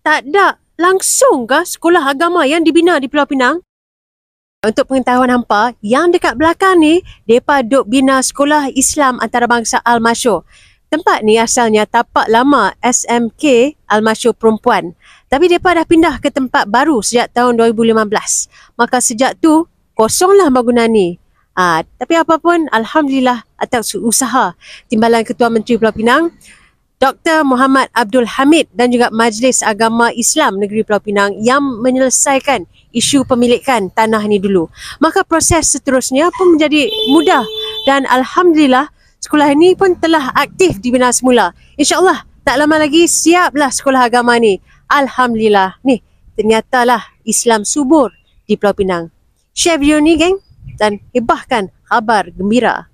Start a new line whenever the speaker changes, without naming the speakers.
tak ada langsung ke sekolah agama yang dibina di Pulau Pinang? Untuk pengetahuan hampa, yang dekat belakang ni, mereka duk bina sekolah Islam antarabangsa Al-Masyur. Tempat ni asalnya tapak lama SMK Al-Masyur Perempuan. Tapi mereka dah pindah ke tempat baru sejak tahun 2015. Maka sejak tu, kosonglah bangunan ni. Tapi apapun, Alhamdulillah atas usaha Timbalan Ketua Menteri Pulau Pinang, Dr. Muhammad Abdul Hamid dan juga Majlis Agama Islam Negeri Pulau Pinang yang menyelesaikan isu pemilikan tanah ni dulu. Maka proses seterusnya pun menjadi mudah dan Alhamdulillah sekolah ini pun telah aktif dibina semula. InsyaAllah tak lama lagi siaplah sekolah agama ni. Alhamdulillah. Ni ternyatalah Islam subur di Pulau Pinang. Share video ni geng dan hebahkan khabar gembira.